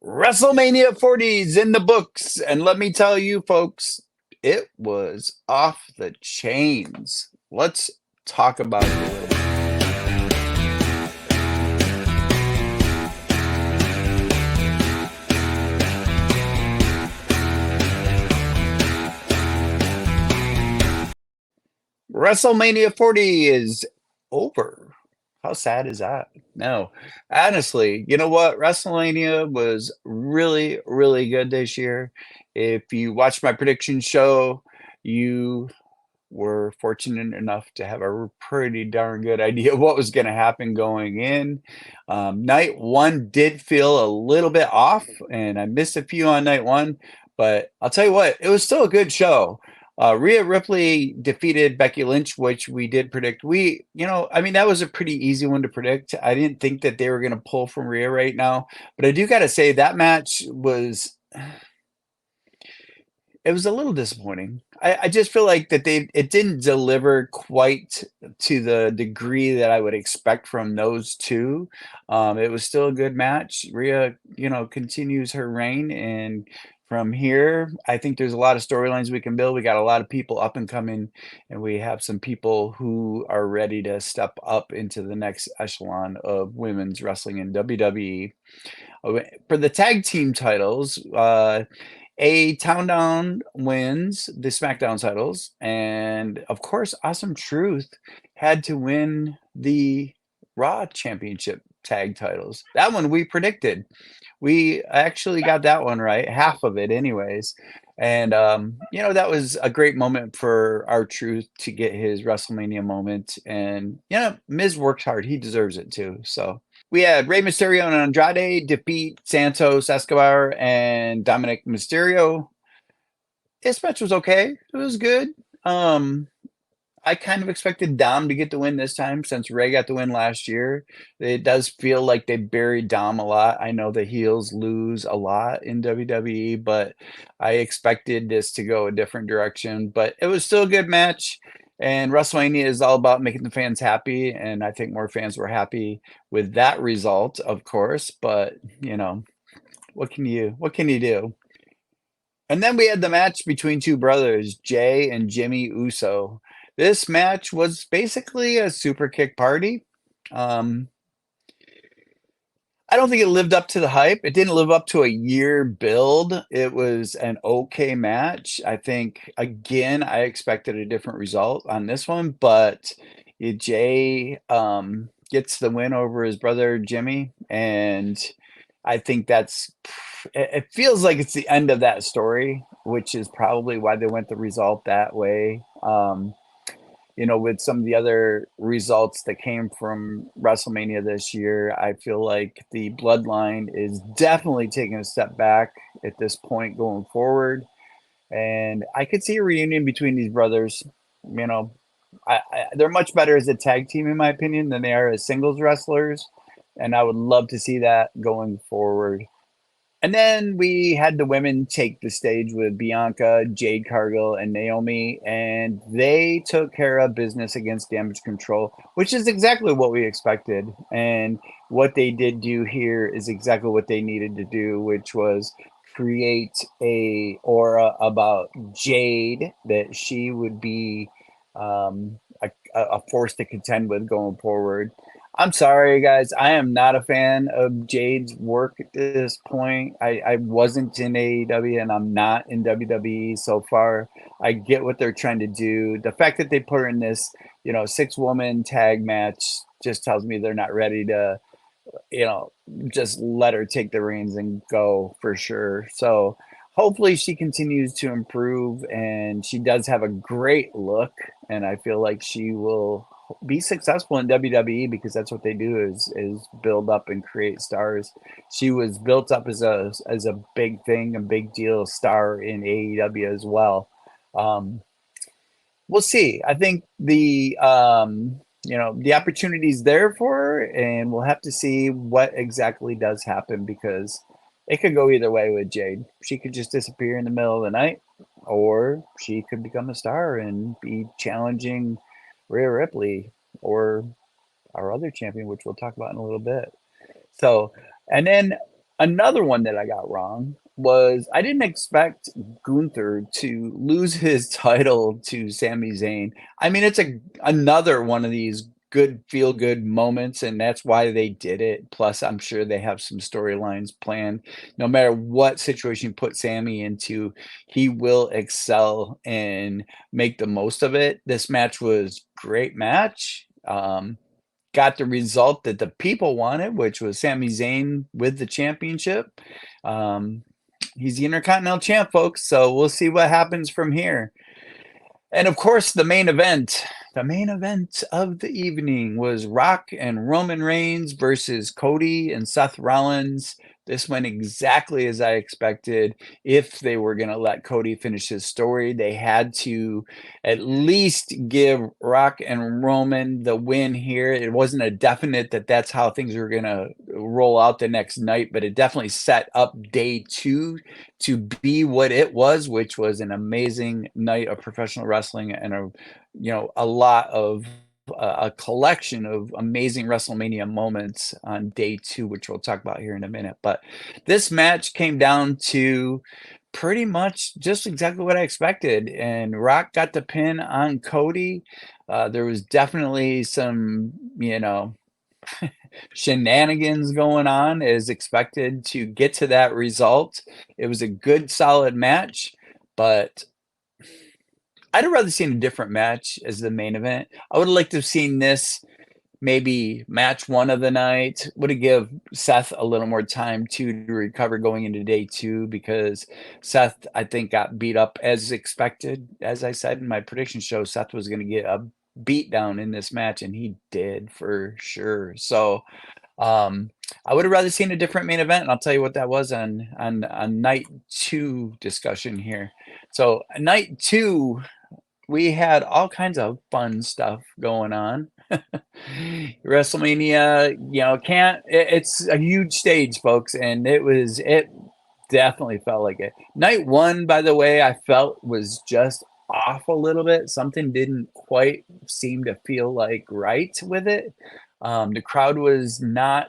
WrestleMania 40's in the books, and let me tell you, folks, it was off the chains. Let's talk about it a little bit. WrestleMania 40 is over. How sad is that? No, honestly, you know what? WrestleMania was really, really good this year. If you watched my prediction show, you were fortunate enough to have a pretty darn good idea what was going to happen going in. Night one did feel a little bit off, and I missed a few on night one, but I'll tell you what, it was still a good show. Rhea Ripley defeated Becky Lynch, which we did predict. I mean, that was a pretty easy one to predict. I didn't think that they were going to pull from Rhea right now, but I do got to say that match was it was a little disappointing. I just feel like that it didn't deliver quite to the degree that I would expect from those two. It was still a good match. Rhea, continues her reign, and from here, I think there's a lot of storylines we can build. We got a lot of people up and coming, and we have some people who are ready to step up into the next echelon of women's wrestling in WWE. For the tag team titles, a Town wins the SmackDown titles, and of course, Awesome Truth had to win the Raw Championship tag titles. That one we predicted. We actually got that one right, half of it, anyways. And that was a great moment for our Truth to get his WrestleMania moment. And Miz worked hard; he deserves it too. So. We had Rey Mysterio and Andrade defeat Santos Escobar and Dominic Mysterio. This match was okay. It was good. I kind of expected Dom to get the win this time since Rey got the win last year. It does feel like they buried Dom a lot. I know the heels lose a lot in WWE, but I expected this to go a different direction. But it was still a good match. And WrestleMania is all about making the fans happy. And I think more fans were happy with that result, of course. But, what can you do? And then we had the match between two brothers, Jay and Jimmy Uso. This match was basically a super kick party. Um, I don't think it lived up to the hype. It didn't live up to a year build. It was an okay match. I think, again, I expected a different result on this one, but Jay gets the win over his brother Jimmy, and I think it feels like it's the end of that story, which is probably why they went the result that way. With some of the other results that came from WrestleMania this year, I feel like the bloodline is definitely taking a step back at this point going forward. And I could see a reunion between these brothers. You know, they're much better as a tag team, in my opinion, than they are as singles wrestlers. And I would love to see that going forward. And then we had the women take the stage with Bianca, Jade Cargill, and Naomi, and they took care of business against Damage Control, which is exactly what we expected. And what they did do here is exactly what they needed to do, which was create a aura about Jade that she would be a force to contend with going forward. I'm sorry, guys. I am not a fan of Jade's work at this point. I wasn't in AEW and I'm not in WWE so far. I get what they're trying to do. The fact that they put her in this, 6-woman tag match just tells me they're not ready to, you know, just let her take the reins and go for sure. So hopefully she continues to improve and she does have a great look. And I feel like she will be successful in WWE because that's what they do is build up and create stars. She was built up as a big thing, a big deal star in AEW as well. Um, we'll see. I think the opportunity's there for her, and we'll have to see what exactly does happen because it could go either way with Jade. She could just disappear in the middle of the night, or she could become a star and be challenging Rhea Ripley or our other champion, which we'll talk about in a little bit. So, and then Another one that I got wrong was I didn't expect Gunther to lose his title to Sami Zayn. I mean, it's another one of these good feel good moments, and that's why they did it. Plus, I'm sure they have some storylines planned. No matter what situation you put Sammy into, he will excel and make the most of it. This match was great match. Got the result that the people wanted, which was Sami Zayn with the championship. Um, he's the Intercontinental champ, folks, so we'll see what happens from here. And of course, the main event of the evening was Rock and Roman Reigns versus Cody and Seth Rollins. This went exactly as I expected. If they were going to let Cody finish his story, they had to at least give Rock and Roman the win here. It wasn't a definite that that's how things were going to roll out the next night, but it definitely set up day two to be what it was, which was an amazing night of professional wrestling and a lot of a collection of amazing WrestleMania moments on day two, which we'll talk about here in a minute. But this match came down to pretty much just exactly what I expected. And Rock got the pin on Cody. There was definitely some, shenanigans going on as expected to get to that result. It was a good, solid match, but I'd have rather seen a different match as the main event. I would have liked to have seen this maybe match one of the night. Would have give Seth a little more time to recover going into day two because Seth, I think, got beat up as expected. As I said in my prediction show, Seth was going to get a beat down in this match, and he did for sure. So I would have rather seen a different main event, and I'll tell you what that was on night two discussion here. So night two, we had all kinds of fun stuff going on. WrestleMania, it's a huge stage, folks, and it definitely felt like it. Night one, by the way, I felt was just off a little bit. Something didn't quite seem to feel like right with it. The crowd was not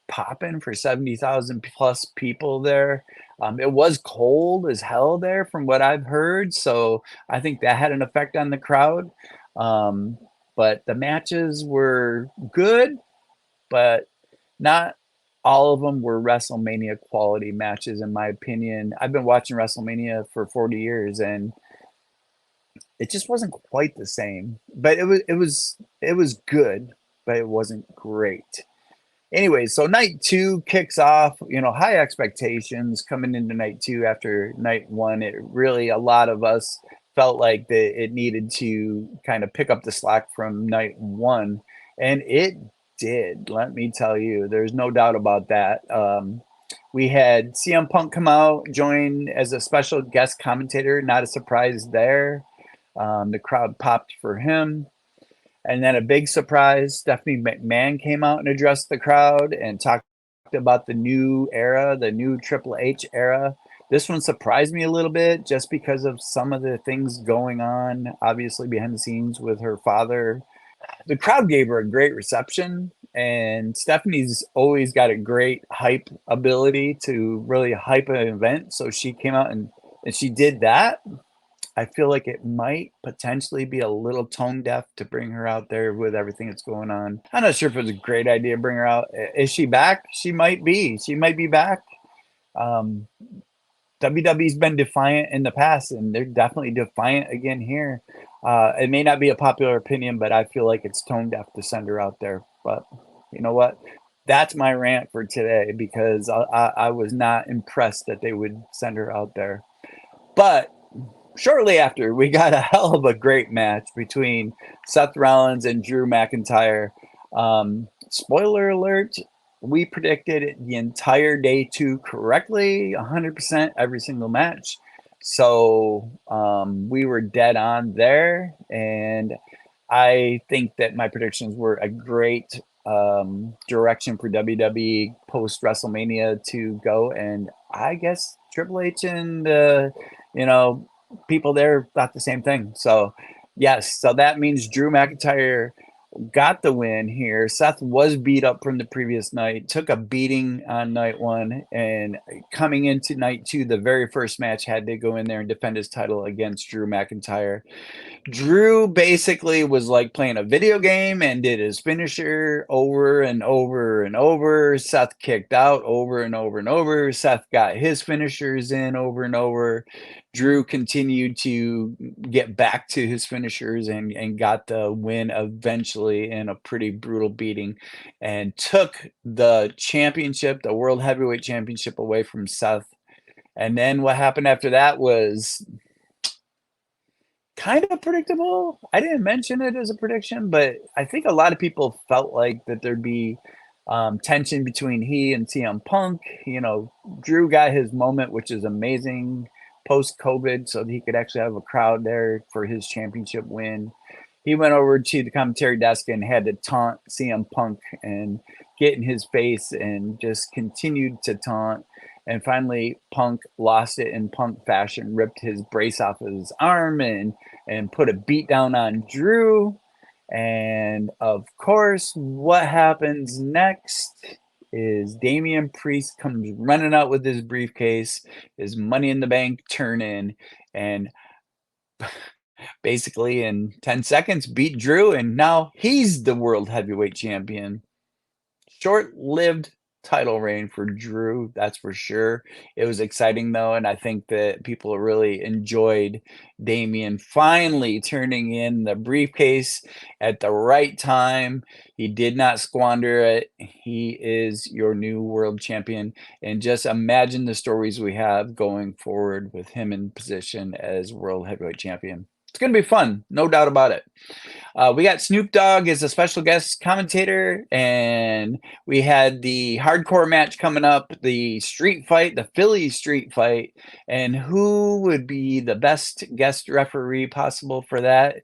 popping for 70,000 plus people there. It was cold as hell there from what I've heard, so I think that had an effect on the crowd. Um, but the matches were good, but not all of them were WrestleMania quality matches, in my opinion. I've been watching WrestleMania for 40 years, and it just wasn't quite the same. But it was good, but it wasn't great. Anyway, so night two kicks off, high expectations coming into night two after night one. It really, a lot of us felt like that it needed to kind of pick up the slack from night one. And it did, let me tell you. There's no doubt about that. We had CM Punk come out, join as a special guest commentator. Not a surprise there. The crowd popped for him. And then a big surprise, Stephanie McMahon came out and addressed the crowd and talked about the new era, the new Triple H era. This one surprised me a little bit just because of some of the things going on, obviously behind the scenes with her father. The crowd gave her a great reception, and Stephanie's always got a great hype ability to really hype an event. So she came out and she did that. I feel like it might potentially be a little tone deaf to bring her out there with everything that's going on. I'm not sure if it was a great idea to bring her out. Is she back? She might be. She might be back. Um, WWE's been defiant in the past, and they're definitely defiant again here. It may not be a popular opinion, but I feel like it's tone deaf to send her out there. But you know what? That's my rant for today because I was not impressed that they would send her out there. But shortly after, we got a hell of a great match between Seth Rollins and Drew McIntyre. Spoiler alert, we predicted the entire day two correctly, 100% every single match. So we were dead on there. And I think that my predictions were a great direction for WWE post WrestleMania to go. And I guess Triple H and, people there thought the same thing. So, yes, so that means Drew McIntyre got the win here. Seth was beat up from the previous night, took a beating on night one, and coming into night two, the very first match, had to go in there and defend his title against Drew McIntyre. Drew basically was like playing a video game and did his finisher over and over and over. Seth kicked out over and over and over. Seth got his finishers in over and over. Drew continued to get back to his finishers and got the win eventually in a pretty brutal beating, and took the championship, the World Heavyweight Championship, away from Seth. And then what happened after that was kind of predictable. I didn't mention it as a prediction, but I think a lot of people felt like that there'd be tension between he and CM Punk. You know, Drew got his moment, which is amazing post COVID, so that he could actually have a crowd there for his championship win. He went over to the commentary desk and had to taunt CM Punk and get in his face and just continued to taunt. And finally, Punk lost it in Punk fashion, ripped his brace off of his arm and put a beat down on Drew. And of course, what happens next is Damian Priest comes running out with his briefcase, his Money in the Bank turn in, and basically in 10 seconds beat Drew, and now he's the World Heavyweight Champion. Short-lived title reign for Drew, that's for sure. It was exciting though, and I think that people really enjoyed Damian finally turning in the briefcase at the right time. He did not squander it. He is your new world champion, and just imagine the stories we have going forward with him in position as world heavyweight champion. It's going to be fun, no doubt about it. We got Snoop Dogg as a special guest commentator, and we had the hardcore match coming up, the street fight, the Philly street fight, and who would be the best guest referee possible for that?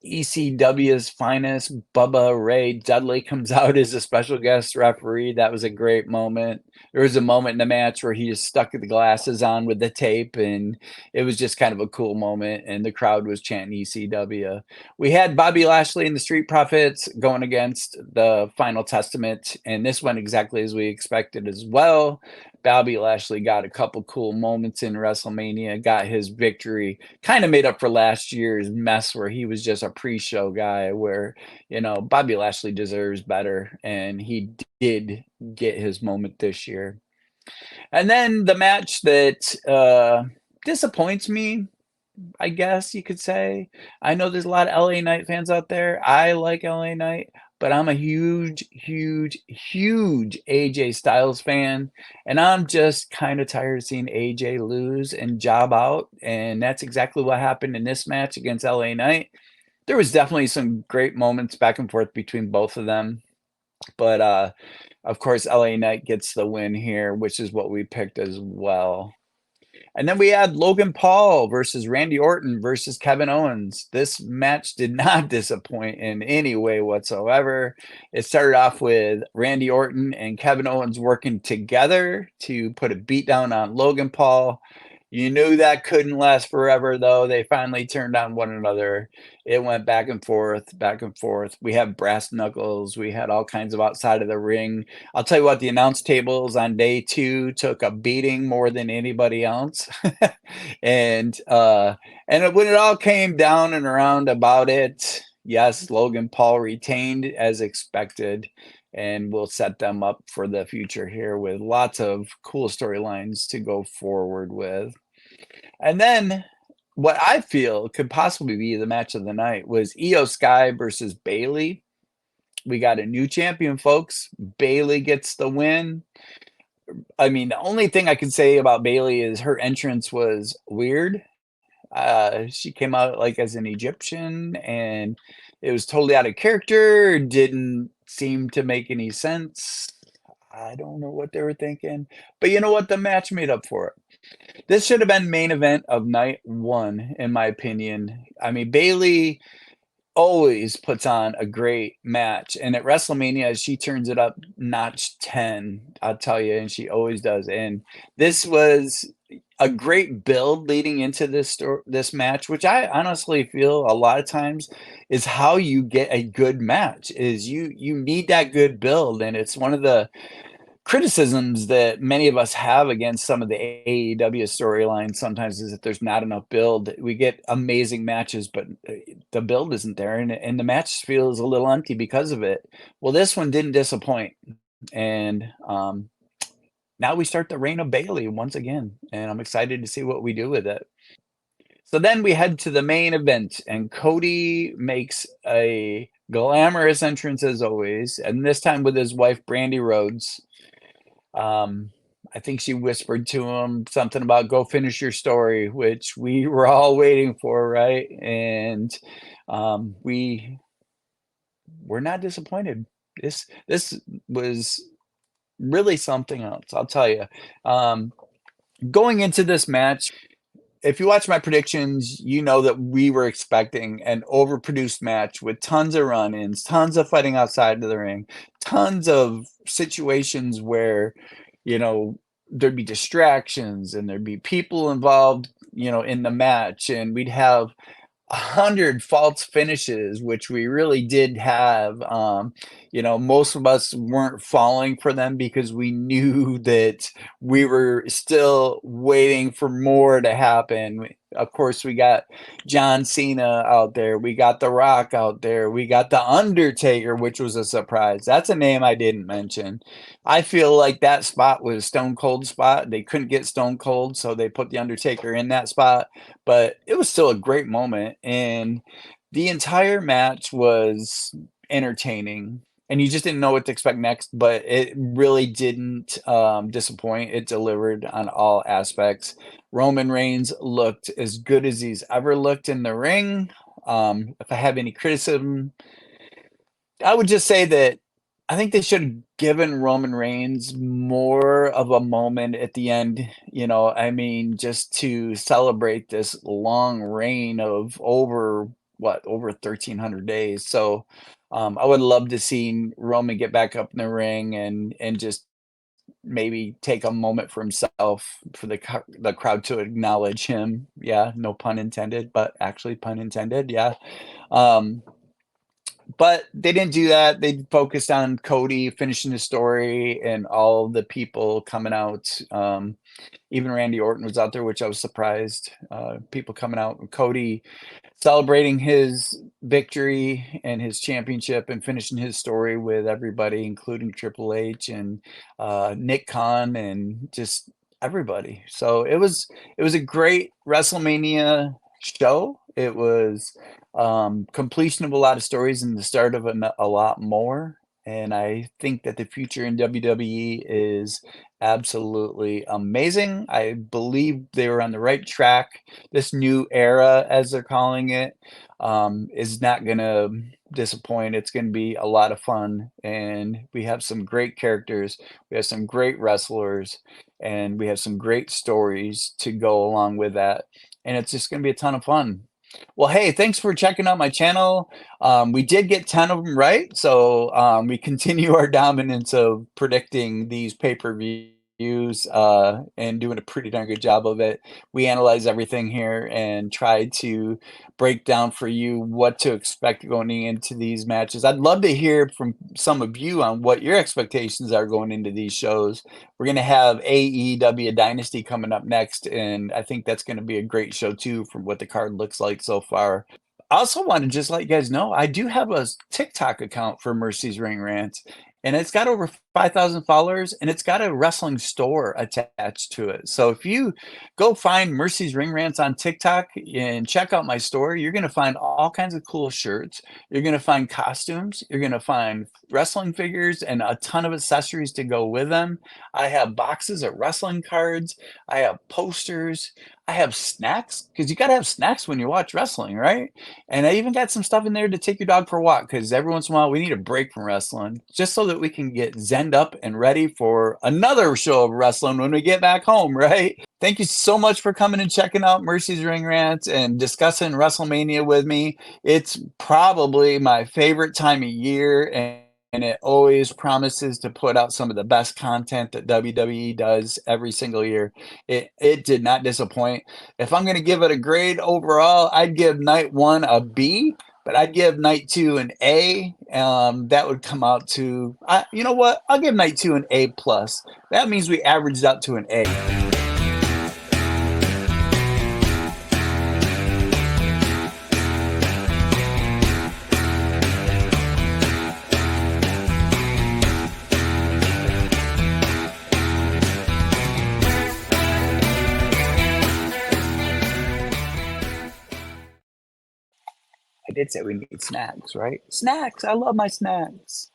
ECW's finest, Bubba Ray Dudley, comes out as a special guest referee. That was a great moment. There was a moment in the match where he just stuck the glasses on with the tape, and it was just kind of a cool moment, and the crowd was chanting ECW. We had Bobby Lashley and the Street Profits going against the Final Testament, and this went exactly as we expected as well. Bobby Lashley got a couple cool moments in WrestleMania, got his victory, kind of made up for last year's mess where he was just a pre-show guy, where, you know, Bobby Lashley deserves better, and he did get his moment this year. And then the match that disappoints me, I guess you could say. I know there's a lot of LA Knight fans out there. I like LA Knight, but I'm a huge, huge, huge AJ Styles fan, and I'm just kind of tired of seeing AJ lose and job out, and that's exactly what happened in this match against LA Knight. There was definitely some great moments back and forth between both of them, but of course, LA Knight gets the win here, which is what we picked as well. And then we had Logan Paul versus Randy Orton versus Kevin Owens. This match did not disappoint in any way whatsoever. It started off with Randy Orton and Kevin Owens working together to put a beat down on Logan Paul. You knew that couldn't last forever, though. They finally turned on one another. It went back and forth, back and forth. We had brass knuckles. We had all kinds of outside of the ring. I'll tell you what, the announce tables on day 2 took a beating more than anybody else. and when it all came down and around about it, yes, Logan Paul retained as expected, and we'll set them up for the future here with lots of cool storylines to go forward with. And then what I feel could possibly be the match of the night was Io Sky versus Bayley. We got a new champion, folks. Bayley gets the win. I mean, the only thing I can say about Bayley is her entrance was weird. She came out like as an Egyptian, and it was totally out of character. Didn't seem to make any sense. I don't know what they were thinking, but you know what? The match made up for it. This should have been main event of night 1, in my opinion. I mean, Bayley always puts on a great match, and at WrestleMania, she turns it up notch 10, I'll tell you, and she always does. And this was a great build leading into this match, which I honestly feel a lot of times is how you get a good match, is you need that good build, and it's one of the criticisms that many of us have against some of the AEW storylines sometimes is that there's not enough build. We get amazing matches, but the build isn't there, and the match feels a little empty because of it. Well, this one didn't disappoint, and now we start the reign of Bailey once again, and I'm excited to see what we do with it. So then we head to the main event, and Cody makes a glamorous entrance as always, and this time with his wife, Brandy Rhodes. Um, I think she whispered to him something about "Go finish your story," which we were all waiting for, right? And we were not disappointed. This was really something else, I'll tell you. Um, Going into this match, if you watch my predictions, you know that we were expecting an overproduced match with tons of run-ins, tons of fighting outside of the ring, tons of situations where, you know, there'd be distractions and there'd be people involved, in the match, and we'd have 100 false finishes, which we really did have. Most of us weren't falling for them because we knew that we were still waiting for more to happen. Of course, we got John Cena out there. We got The Rock out there. We got The Undertaker, which was a surprise. That's a name I didn't mention. I feel like that spot was Stone Cold spot. They couldn't get Stone Cold, so they put The Undertaker in that spot, but it was still a great moment, and the entire match was entertaining, and you just didn't know what to expect next, but it really didn't, disappoint. It delivered on all aspects. Roman Reigns looked as good as he's ever looked in the ring. If I have any criticism, I would just say that I think they should have given Roman Reigns more of a moment at the end, I mean, just to celebrate this long reign of over 1,300 days. So, I would love to see Roman get back up in the ring and just maybe take a moment for himself, for the crowd to acknowledge him. Yeah, no pun intended, but actually pun intended. Yeah. Um, but they didn't do that. They focused on Cody finishing the story and all the people coming out. Even Randy Orton was out there, which I was surprised. People coming out. Cody celebrating his victory and his championship and finishing his story with everybody, including Triple H and Nick Khan and just everybody. So it was a great WrestleMania show. It was completion of a lot of stories and the start of a lot more. And I think that the future in WWE is absolutely amazing. I believe they were on the right track. This new era, as they're calling it, is not going to disappoint. It's going to be a lot of fun. And we have some great characters, we have some great wrestlers, and we have some great stories to go along with that. And it's just going to be a ton of fun. Well, hey, thanks for checking out my channel. We did get 10 of them right, so we continue our dominance of predicting these pay-per-views and doing a pretty darn good job of it. We analyze everything here and try to break down for you what to expect going into these matches. I'd love to hear from some of you on what your expectations are going into these shows. We're going to have AEW Dynasty coming up next, and I think that's going to be a great show too from what the card looks like so far. I also want to just let you guys know I do have a TikTok account for Mercy's Ring Rants, and it's got over 5,000 followers, and it's got a wrestling store attached to it. So if you go find Mercy's Ring Rants on TikTok and check out my store, you're going to find all kinds of cool shirts. You're going to find costumes. You're going to find wrestling figures and a ton of accessories to go with them. I have boxes of wrestling cards. I have posters. I have snacks, because you got to have snacks when you watch wrestling, right? And I even got some stuff in there to take your dog for a walk, because every once in a while we need a break from wrestling just so that we can get zenned up and ready for another show of wrestling when we get back home, right? Thank you so much for coming and checking out Mercy's Ring Rants and discussing WrestleMania with me. It's probably my favorite time of year, and it always promises to put out some of the best content that WWE does every single year. It did not disappoint. If I'm gonna give it a grade overall, I'd give night 1 a B, but I'd give night 2 an A. That would come out to, you know what? I'll give night 2 an A plus. That means we averaged out to an A. I did say we need snacks, right? Snacks. I love my snacks.